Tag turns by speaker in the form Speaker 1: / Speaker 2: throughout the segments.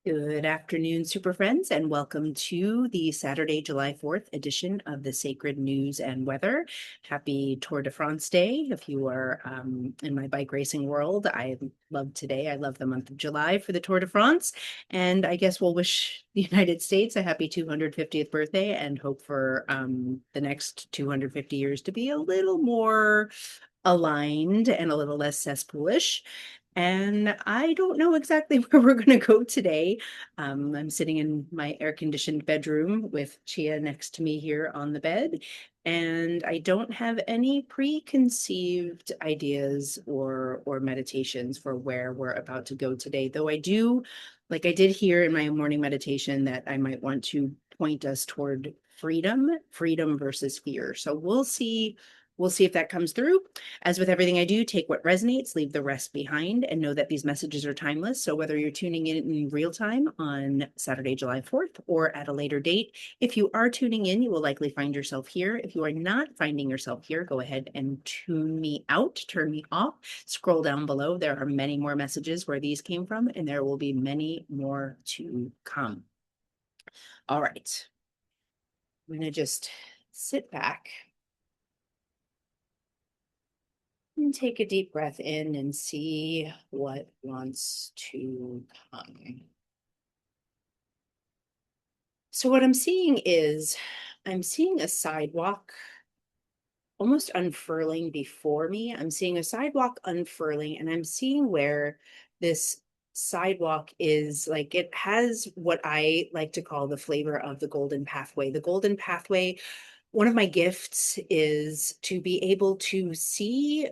Speaker 1: Good afternoon, super friends, and welcome to the Saturday, July 4th edition of the Sacred News and Weather. Happy Tour de France Day. If you are in my bike racing world, I love today. I love the month of July for the Tour de France. And I guess we'll wish the United States a happy 250th birthday and hope for the next 250 years to be a little more aligned and a little less cesspoolish. And I don't know exactly where we're going to go today. I'm sitting in my air-conditioned bedroom with Chia next to me here on the bed, and I don't have any preconceived ideas or meditations for where we're about to go today. Though I do, like I did here in my morning meditation, that I might want to point us toward freedom versus fear. So we'll see. We'll see if that comes through. As with everything I do, take what resonates, leave the rest behind, and know that these messages are timeless. So whether you're tuning in real time on Saturday, July 4th, or at a later date, if you are tuning in, you will likely find yourself here. If you are not finding yourself here, go ahead and tune me out, turn me off, scroll down below. There are many more messages where these came from, and there will be many more to come. All right. I'm going to just sit back and take a deep breath in and see what wants to come. So what I'm seeing is I'm seeing a sidewalk almost unfurling before me. I'm seeing a sidewalk unfurling, and I'm seeing where this sidewalk is like it has what I like to call the flavor of the golden pathway. The golden pathway, one of my gifts is to be able to see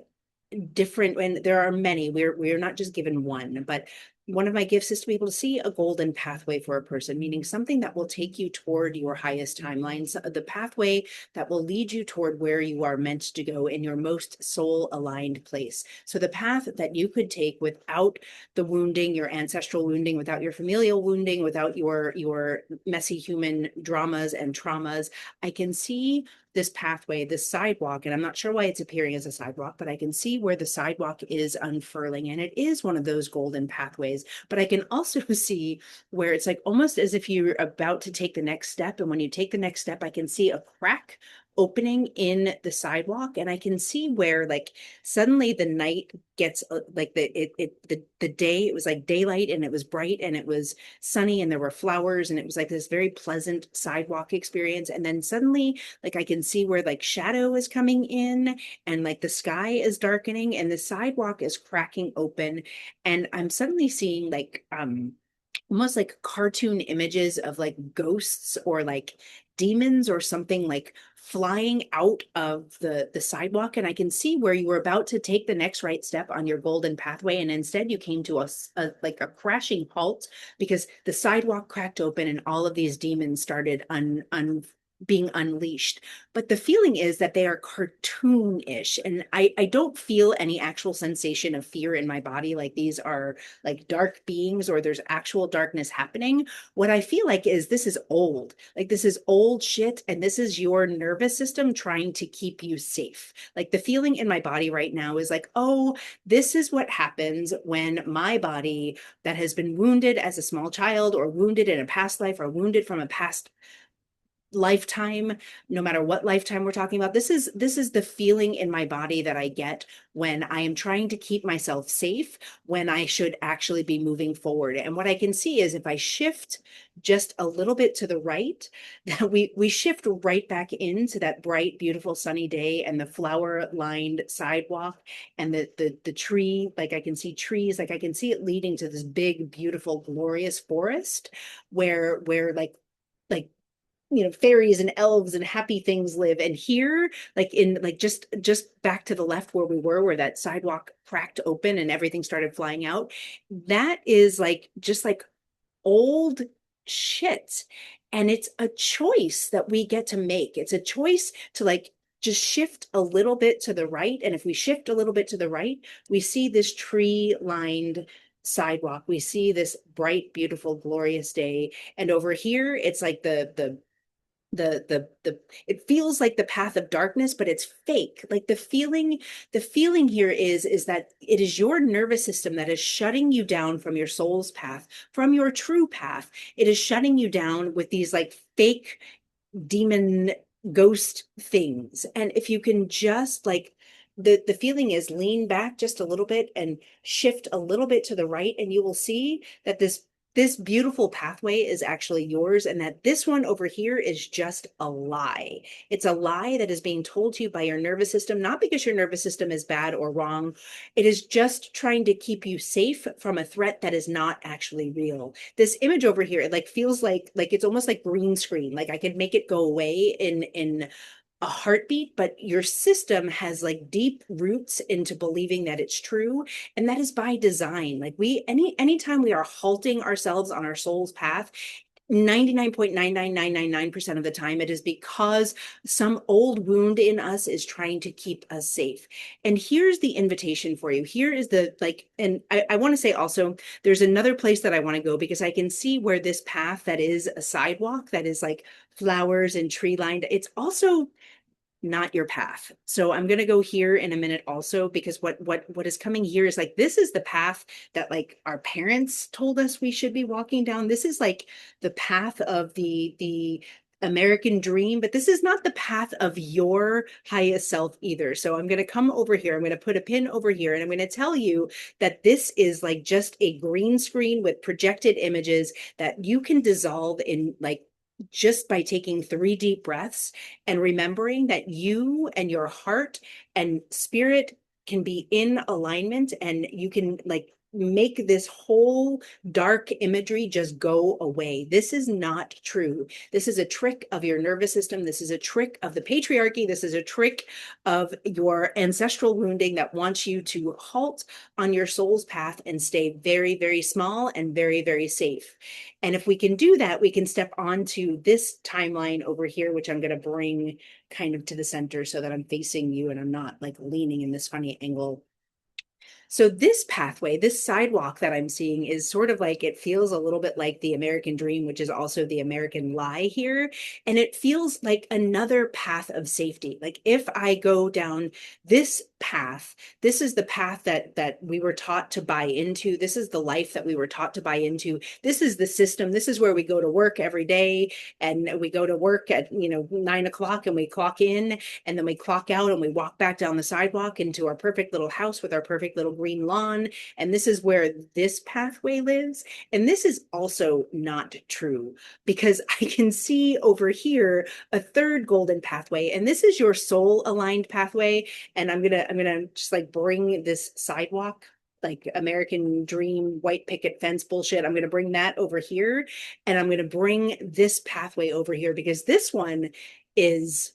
Speaker 1: different, and there are many. We're not just given one, but one of my gifts is to be able to see a golden pathway for a person, meaning something that will take you toward your highest timelines, the pathway that will lead you toward where you are meant to go in your most soul aligned place. So the path that you could take without the wounding, your ancestral wounding, without your familial wounding, without your messy human dramas and traumas. I can see this pathway, this sidewalk, and I'm not sure why it's appearing as a sidewalk, but I can see where the sidewalk is unfurling, and it is one of those golden pathways. But I can also see where it's like almost as if you're about to take the next step, and when you take the next step, I can see a crack opening in the sidewalk, and I can see where like suddenly the night gets like the day, it was like daylight and it was bright and it was sunny and there were flowers and it was like this very pleasant sidewalk experience, and then suddenly like I can see where like shadow is coming in and like the sky is darkening and the sidewalk is cracking open, and I'm suddenly seeing like almost like cartoon images of like ghosts or like demons or something like flying out of the sidewalk, and I can see where you were about to take the next right step on your golden pathway, and instead you came to a like a crashing halt because the sidewalk cracked open and all of these demons started being unleashed. But the feeling is that they are cartoonish, and I don't feel any actual sensation of fear in my body, like these are like dark beings or there's actual darkness happening. What I feel like is this is old. Like this is old shit, and this is your nervous system trying to keep you safe. Like the feeling in my body right now is like, oh, this is what happens when my body that has been wounded as a small child or wounded in a past life or wounded from a past lifetime, no matter what lifetime we're talking about, this is the feeling in my body that I get when I am trying to keep myself safe when I should actually be moving forward. And what I can see is if I shift just a little bit to the right, that we shift right back into that bright beautiful sunny day and the flower lined sidewalk and the tree, like I can see trees, like I can see it leading to this big beautiful glorious forest where like fairies and elves and happy things live. And here, like in like just back to the left where we were, where that sidewalk cracked open and everything started flying out, that is like just like old shit. And it's a choice that we get to make. It's a choice to like just shift a little bit to the right. And if we shift a little bit to the right, we see this tree lined sidewalk. We see this bright, beautiful, glorious day. And over here, it's like the the it feels like the path of darkness, but it's fake. Like the feeling here is that it is your nervous system that is shutting you down from your soul's path, from your true path. It is shutting you down with these like fake demon ghost things. And if you can just like, the feeling is lean back just a little bit and shift a little bit to the right, and you will see that this beautiful pathway is actually yours, and that this one over here is just a lie. It's a lie that is being told to you by your nervous system, not because your nervous system is bad or wrong. It is just trying to keep you safe from a threat that is not actually real. This image over here, it like feels like it's almost like green screen. Like I could make it go away in a heartbeat, but your system has like deep roots into believing that it's true. And that is by design. Like anytime we are halting ourselves on our soul's path, 99.99999% of the time, it is because some old wound in us is trying to keep us safe. And here's the invitation for you. Here is the like, and I want to say also, there's another place that I want to go, because I can see where this path that is a sidewalk that is like flowers and tree lined, it's also not your path. So I'm going to go here in a minute also, because what is coming here is like, this is the path that like our parents told us we should be walking down. This is like the path of the American dream, but this is not the path of your highest self either. So I'm going to come over here. I'm going to put a pin over here, and I'm going to tell you that this is like just a green screen with projected images that you can dissolve in like just by taking 3 deep breaths and remembering that you and your heart and spirit can be in alignment, and you can like make this whole dark imagery just go away. This is not true. This is a trick of your nervous system. This is a trick of the patriarchy. This is a trick of your ancestral wounding that wants you to halt on your soul's path and stay very, very small and very, very safe. And if we can do that, we can step onto this timeline over here, which I'm going to bring kind of to the center so that I'm facing you and I'm not like leaning in this funny angle. So this pathway, this sidewalk that I'm seeing is sort of like, it feels a little bit like the American dream, which is also the American lie here. And it feels like another path of safety. Like if I go down this path, this is the path that we were taught to buy into. This is the life that we were taught to buy into. This is the system. This is where we go to work every day, and we go to work at 9 o'clock, and we clock in, and then we clock out, and we walk back down the sidewalk into our perfect little house with our perfect little green lawn. And this is where this pathway lives. And this is also not true, because I can see over here a third golden pathway, and this is your soul aligned pathway. And I'm gonna just like bring this sidewalk, like American dream white picket fence bullshit, I'm going to bring that over here, and I'm going to bring this pathway over here, because this one is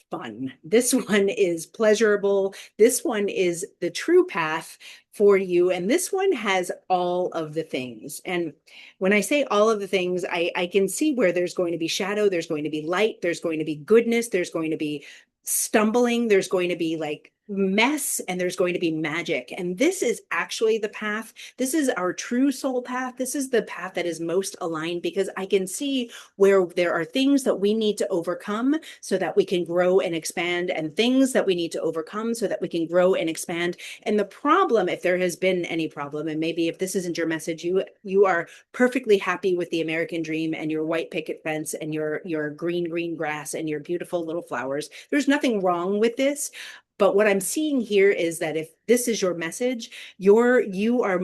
Speaker 1: fun. This one is pleasurable. This one is the true path for you. And this one has all of the things. And when I say all of the things, I can see where there's going to be shadow, there's going to be light, there's going to be goodness, there's going to be stumbling, there's going to be like mess, and there's going to be magic. And this is actually the path. This is our true soul path. This is the path that is most aligned, because I can see where there are things that we need to overcome so that we can grow and expand, and things that we need to overcome so that we can grow and expand. And the problem, if there has been any problem, and maybe if this isn't your message, you are perfectly happy with the American dream and your white picket fence and your green grass and your beautiful little flowers. There's nothing wrong with this. But what I'm seeing here is that if this is your message, you are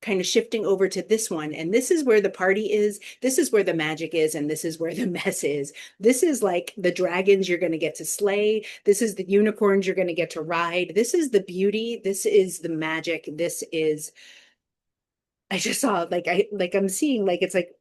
Speaker 1: kind of shifting over to this one. And this is where the party is. This is where the magic is. And this is where the mess is. This is like the dragons you're going to get to slay. This is the unicorns you're going to get to ride. This is the beauty. This is the magic. This is, I just saw I'm seeing like, it's like,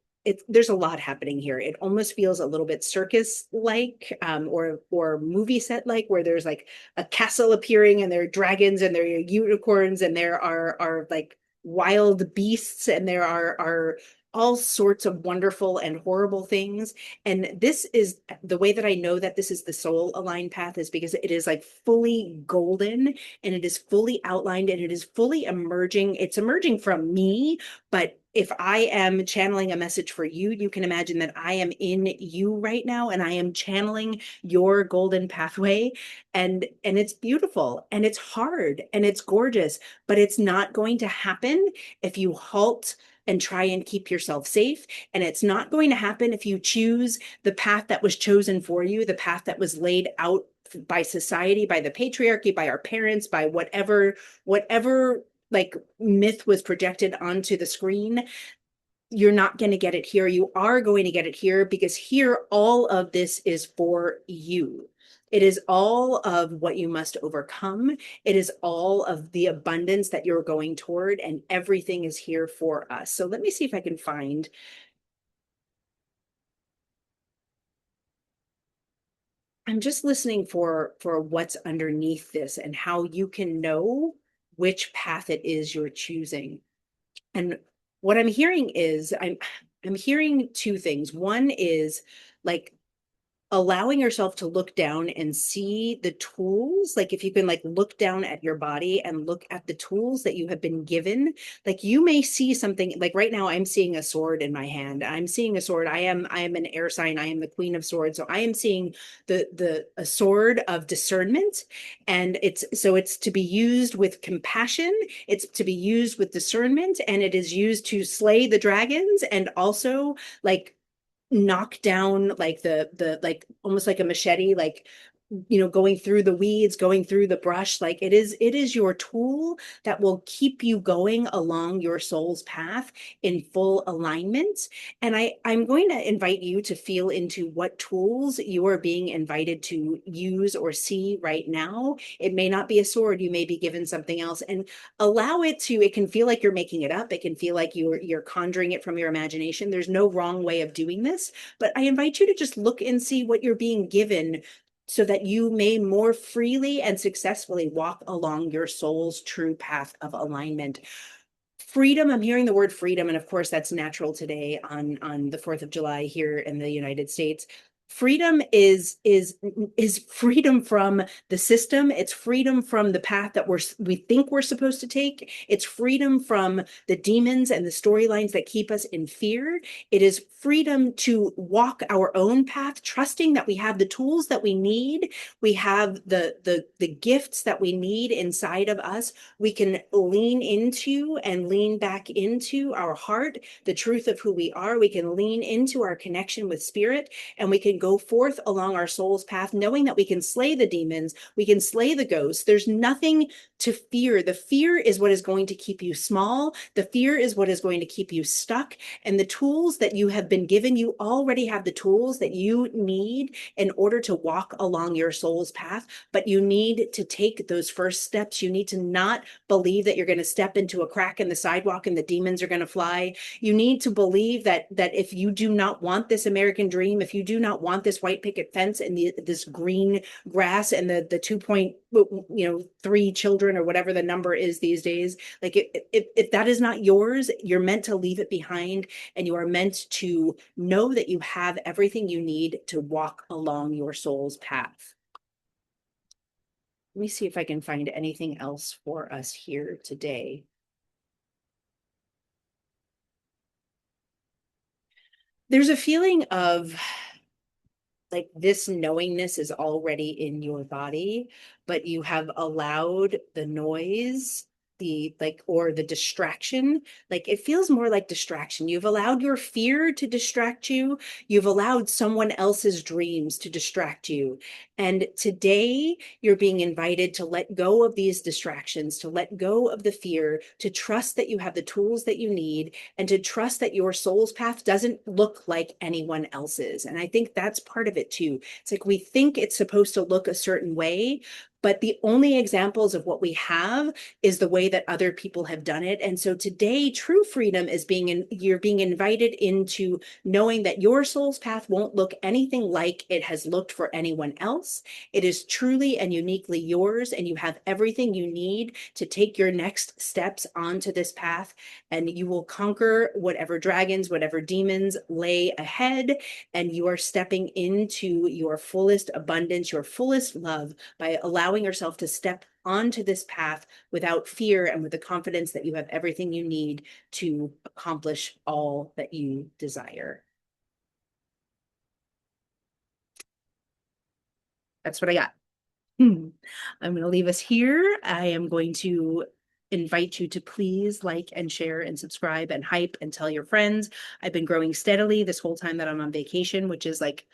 Speaker 1: there's a lot happening here. It almost feels a little bit circus like, or movie set like, where there's like a castle appearing, and there are dragons, and there are unicorns, and there are like wild beasts, and there are all sorts of wonderful and horrible things. And this is the way that I know that this is the soul aligned path, is because it is like fully golden, and it is fully outlined, and it is fully emerging. It's emerging from me, but if I am channeling a message for you, you can imagine that I am in you right now, and I am channeling your golden pathway. And it's beautiful, and it's hard, and it's gorgeous, but it's not going to happen if you halt and try and keep yourself safe. And it's not going to happen if you choose the path that was chosen for you, the path that was laid out by society, by the patriarchy, by our parents, by whatever like myth was projected onto the screen. You're not going to get it here. You are going to get it here, because here all of this is for you. It is all of what you must overcome. It is all of the abundance that you're going toward, and everything is here for us. So let me see if I can find. I'm just listening for what's underneath this, and how you can know which path it is you're choosing. And what I'm hearing is I'm hearing two things. One is like allowing yourself to look down and see the tools. Like if you can like look down at your body and look at the tools that you have been given. Like you may see something, like right now I'm seeing a sword in my hand. I'm seeing a sword. I am an air sign. I am the queen of swords. So I am seeing the a sword of discernment. And it's to be used with compassion. It's to be used with discernment, and it is used to slay the dragons, and also like knock down like the like almost like a machete, like going through the weeds, going through the brush. Like it is your tool that will keep you going along your soul's path in full alignment. And I'm going to invite you to feel into what tools you are being invited to use or see right now. It may not be a sword, you may be given something else, and allow it to. It can feel like you're making it up, it can feel like you're conjuring it from your imagination. There's no wrong way of doing this, but I invite you to just look and see what you're being given, so that you may more freely and successfully walk along your soul's true path of alignment. Freedom, I'm hearing the word freedom, and of course that's natural today on the 4th of July here in the United States. Freedom is freedom from the system. It's freedom from the path that we think we're supposed to take. It's freedom from the demons and the storylines that keep us in fear. It is freedom to walk our own path, trusting that we have the tools that we need. We have the gifts that we need inside of us. We can lean into and lean back into our heart, the truth of who we are. We can lean into our connection with spirit, and we can go forth along our soul's path, knowing that we can slay the demons, we can slay the ghosts. There's nothing to fear. The fear is what is going to keep you small. The fear is what is going to keep you stuck. And the tools that you have been given, you already have the tools that you need in order to walk along your soul's path. But you need to take those first steps. You need to not believe that you're going to step into a crack in the sidewalk and the demons are going to fly. You need to believe that if you do not want this American dream, if you do not want this white picket fence and this green grass and the 2.3 children, or whatever the number is these days, like if that is not yours, you're meant to leave it behind, and you are meant to know that you have everything you need to walk along your soul's path. Let me see if I can find anything else for us here today. There's a feeling of like this knowingness is already in your body, but you have allowed the noise, the like, or the distraction. Like it feels more like distraction. You've allowed your fear to distract you. You've allowed someone else's dreams to distract you. And today you're being invited to let go of these distractions, to let go of the fear, to trust that you have the tools that you need, and to trust that your soul's path doesn't look like anyone else's. And I think that's part of it too. It's like we think it's supposed to look a certain way, but the only examples of what we have is the way that other people have done it. And so today, true freedom is you're being invited into knowing that your soul's path won't look anything like it has looked for anyone else. It is truly and uniquely yours, and you have everything you need to take your next steps onto this path, and you will conquer whatever dragons, whatever demons lay ahead, and you are stepping into your fullest abundance, your fullest love, by allowing yourself to step onto this path without fear and with the confidence that you have everything you need to accomplish all that you desire. That's what I got. I'm going to leave us here. I am going to invite you to please like and share and subscribe and hype and tell your friends. I've been growing steadily this whole time that I'm on vacation, which is like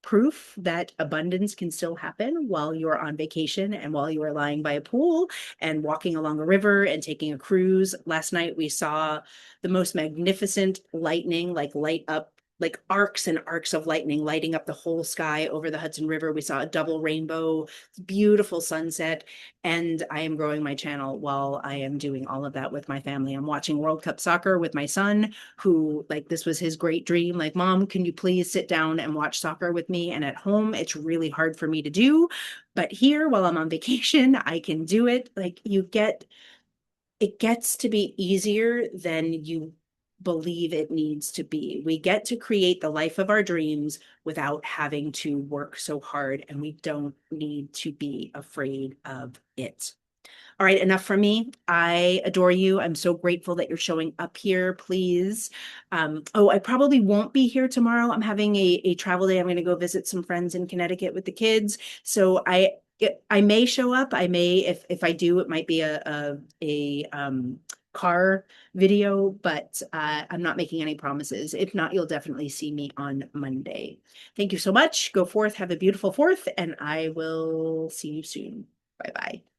Speaker 1: proof that abundance can still happen while you're on vacation and while you are lying by a pool and walking along a river and taking a cruise. Last night we saw the most magnificent lightning, like light up, like arcs and arcs of lightning lighting up the whole sky over the Hudson River. We saw a double rainbow, beautiful sunset, and I am growing my channel while I am doing all of that with my family. I'm watching World Cup soccer with my son, who, like, this was his great dream. Like, Mom, can you please sit down and watch soccer with me? And at home, it's really hard for me to do. But here, while I'm on vacation, I can do it. Like, it gets to be easier than you believe it needs to be. We get to create the life of our dreams without having to work so hard, and we don't need to be afraid of it. All right, enough from me. I adore you. I'm so grateful that you're showing up here. Please. Oh, I probably won't be here tomorrow. I'm having a travel day. I'm going to go visit some friends in Connecticut with the kids. So I may show up. I may, if I do, it might be a car video, but I'm not making any promises. If not, you'll definitely see me on Monday. Thank you so much. Go forth, have a beautiful fourth, and I will see you soon. Bye bye.